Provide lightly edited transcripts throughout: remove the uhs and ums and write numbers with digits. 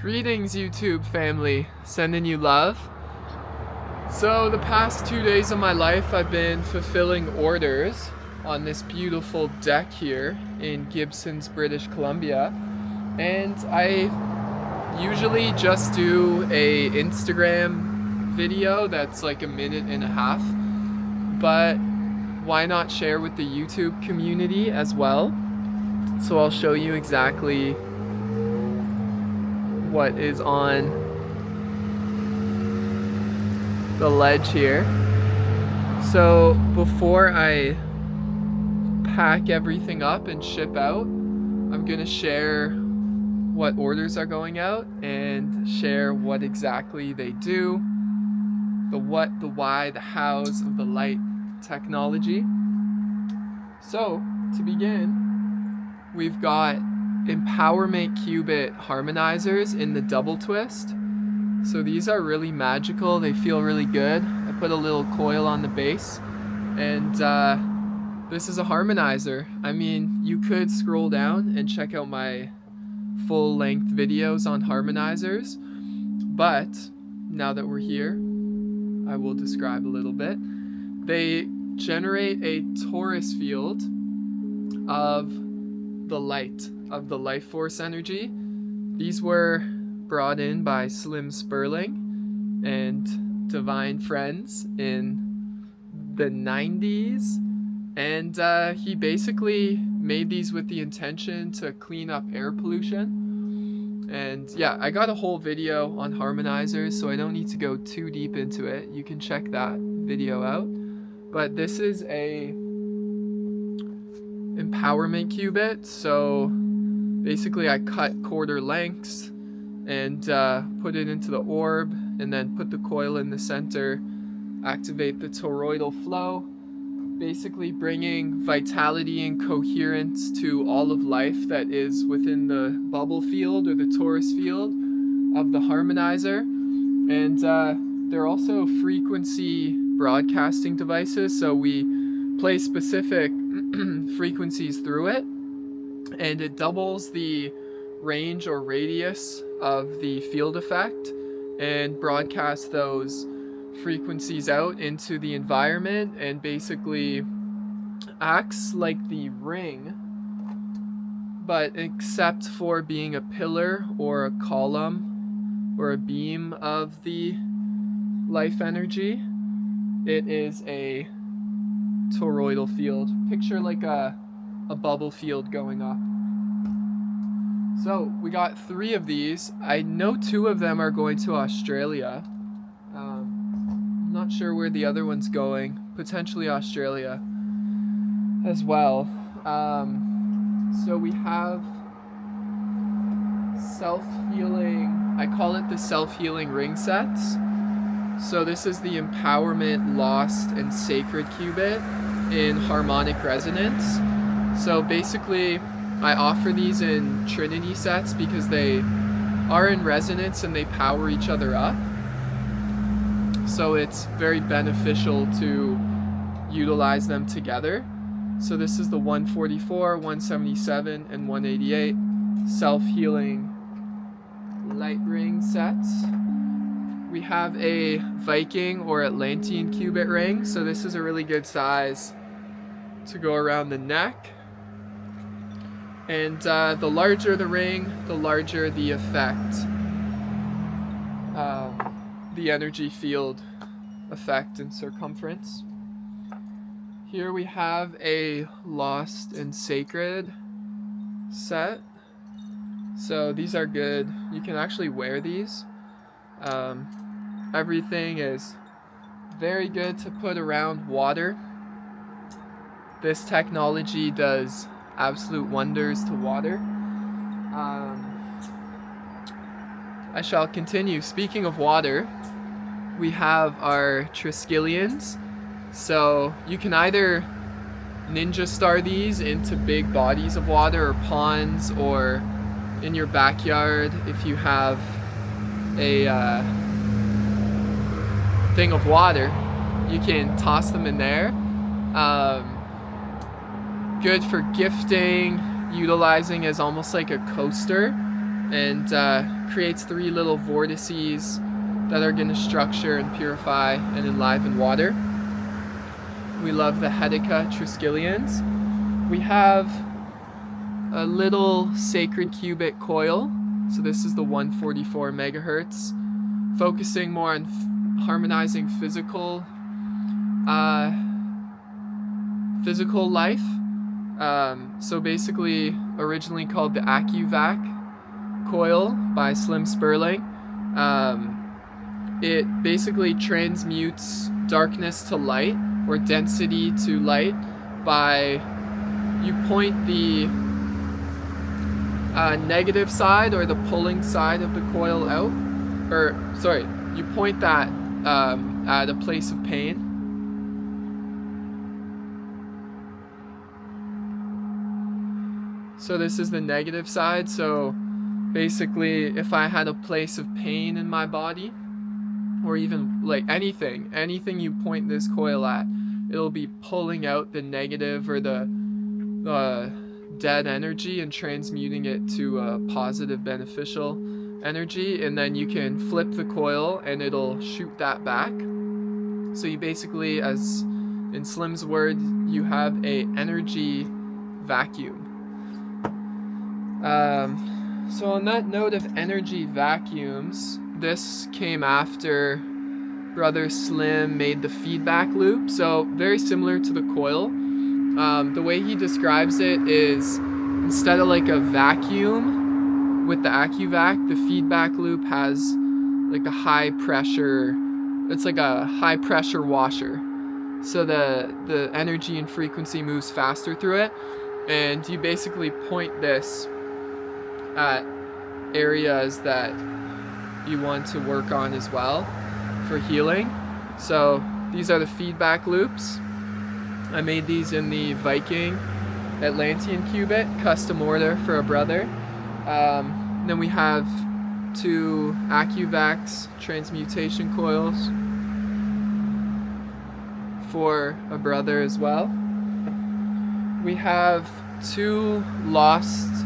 Greetings, YouTube family. Sending you love. So the past 2 days of my life I've been fulfilling orders on this beautiful deck here in Gibsons, British Columbia. And I usually just do a Instagram video that's like a minute and a half. But why not share with the YouTube community as well? So I'll show you exactly what is on the ledge here. So before I pack everything up and ship out, I'm gonna share what orders are going out and share what exactly they do, the what, the why, the hows of the light technology. So to begin, we've got empowerment qubit harmonizers in the double twist. So these are really magical, they feel really good. I put a little coil on the base, and this is a harmonizer. I mean, you could scroll down and check out my full-length videos on harmonizers, but now that we're here, I will describe a little bit. They generate a torus field of the light, of the life force energy. These were brought in by Slim Sperling and Divine Friends in the 90s, and he basically made these with the intention to clean up air pollution. And yeah, I got a whole video on harmonizers, so I don't need to go too deep into it. You can check that video out. But this is a empowerment qubit, so basically I cut quarter lengths and put it into the orb, and then put the coil in the center, activate the toroidal flow, basically bringing vitality and coherence to all of life that is within the bubble field or the torus field of the harmonizer. And they're also frequency broadcasting devices, so we play specific frequencies through it, and it doubles the range or radius of the field effect and broadcasts those frequencies out into the environment, and basically acts like the ring, but except for being a pillar or a column or a beam of the life energy, it is a toroidal field. Picture like a bubble field going up. So we got 3 of these. I know 2 of them are going to Australia. I'm not sure where the other one's going. Potentially Australia as well. So we have self-healing, I call it the self-healing ring sets. So this is the empowerment lost and sacred qubit in harmonic resonance. So basically I offer these in Trinity sets because they are in resonance and they power each other up. So it's very beneficial to utilize them together. So this is the 144, 177, and 188 self-healing light ring sets. We have a Viking or Atlantean qubit ring. So this is a really good size to go around the neck. And the larger the ring, the larger the effect, the energy field effect and circumference. Here we have a lost and sacred set. So these are good. You can actually wear these. Everything is very good to put around water. This technology does absolute wonders to water. I shall continue. Speaking of water, we have our Triskelions. So you can either ninja star these into big bodies of water or ponds, or in your backyard if you have a thing of water, you can toss them in there. Good for gifting, utilizing as almost like a coaster, and creates 3 little vortices that are going to structure and purify and enliven water. We love the Magicka Triskelions. We have a little sacred qubit coil. So this is the 144 megahertz, focusing more on harmonizing physical life. So basically, originally called the AccuVac coil by Slim Sperling. It basically transmutes darkness to light, or density to light, by you point the negative side, or the pulling side of the coil out, or sorry, you point that at a place of pain. So this is the negative side. So basically, if I had a place of pain in my body, or even like anything you point this coil at, it'll be pulling out the negative or the dead energy and transmuting it to a positive, beneficial energy. And then you can flip the coil and it'll shoot that back. So you basically, as in Slim's word, you have a energy vacuum. So on that note of energy vacuums, this came after Brother Slim made the feedback loop. So very similar to the coil. The way he describes it is, instead of like a vacuum with the AccuVac, the feedback loop has like a high pressure, it's like a high pressure washer. So the energy and frequency moves faster through it, and you basically point this at areas that you want to work on as well for healing. So these are the feedback loops. I made these in the Viking Atlantean qubit, custom order for a brother. Then we have 2 AccuVacs transmutation coils for a brother as well. We have 2 lost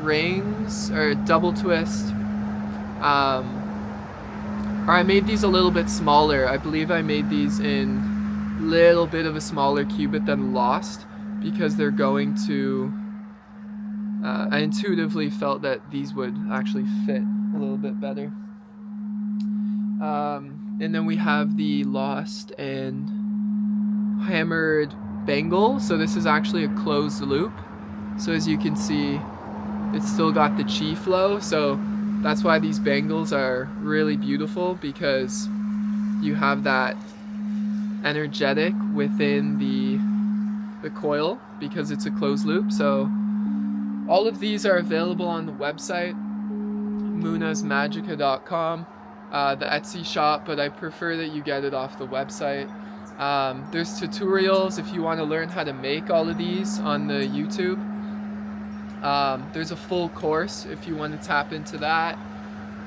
rings, or double twist. Or I made these a little bit smaller. I believe I made these in a little bit of a smaller qubit than lost, because they're going to I intuitively felt that these would actually fit a little bit better. And then we have the lost and hammered bangle. So this is actually a closed loop. So as you can see, it's still got the chi flow. So that's why these bangles are really beautiful, because you have that energetic within the coil, because it's a closed loop. So all of these are available on the website, moonasmagicka.com, the Etsy shop, but I prefer that you get it off the website. There's tutorials if you want to learn how to make all of these on the YouTube. There's a full course if you want to tap into that.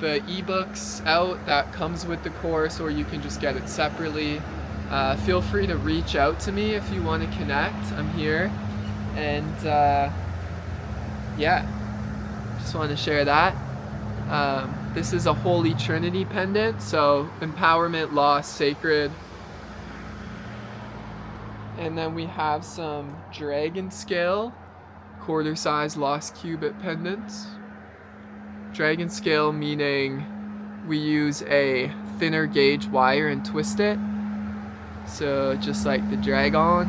The ebooks out that comes with the course, or you can just get it separately. Feel free to reach out to me if you want to connect. I'm here. And yeah, just want to share that. This is a Holy Trinity pendant, so empowerment, loss, sacred. And then we have some dragon scale, quarter size lost qubit pendants. Dragon scale meaning we use a thinner gauge wire and twist it. So just like the dragon.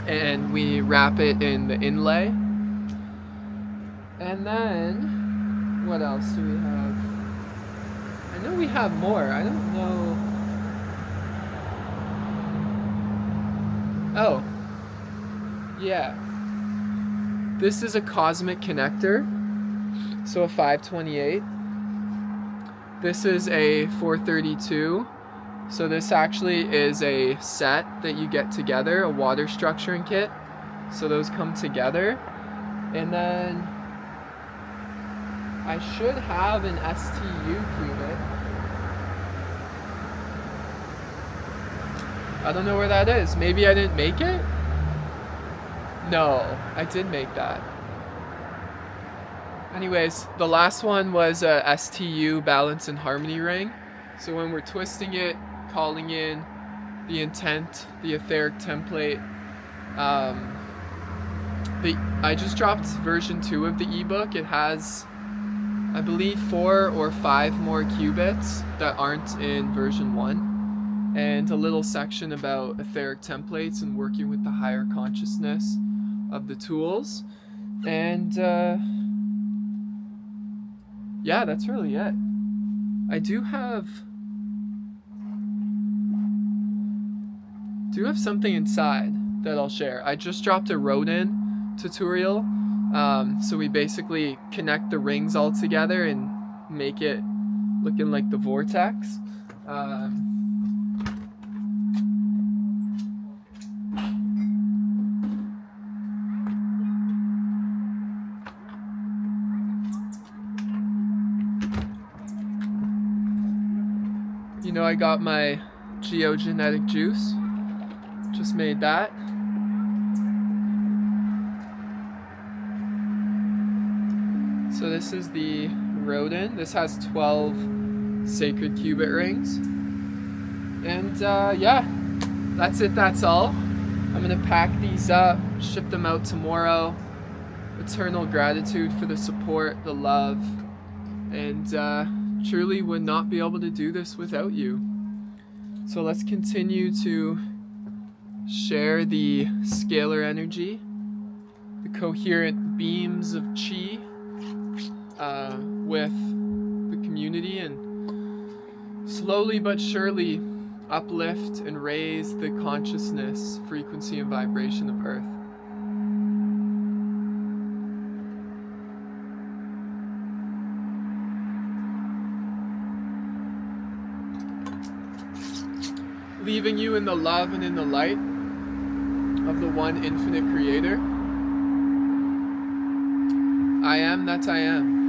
And we wrap it in the inlay. And then, what else do we have? I know we have more. I don't know. Oh. Yeah. This is a cosmic connector. So a 528. This is a 432. So this actually is a set that you get together, a water structuring kit. So those come together. And then I should have an STU qubit. I don't know where that is. Maybe I didn't make it? No, I did make that. Anyways, the last one was a STU balance and harmony ring. So when we're twisting it, calling in the intent, the etheric template, I just dropped version 2 of the ebook. It has, I believe, 4 or 5 more qubits that aren't in version 1, and a little section about etheric templates and working with the higher consciousness of the tools. And yeah, that's really it. I do have something inside that I'll share. I just dropped a Rodin tutorial. So we basically connect the rings all together and make it looking like the vortex. You know, I got my geogenetic juice. Just made that. So this is the Rodin. This has 12 sacred qubit rings. And yeah, that's it, that's all. I'm gonna pack these up, ship them out tomorrow. Eternal gratitude for the support, the love, and truly would not be able to do this without you. So let's continue to share the scalar energy, the coherent beams of chi with the community, and slowly but surely uplift and raise the consciousness, frequency, and vibration of Earth. Leaving you in the love and in the light of the one infinite creator. I am that I am.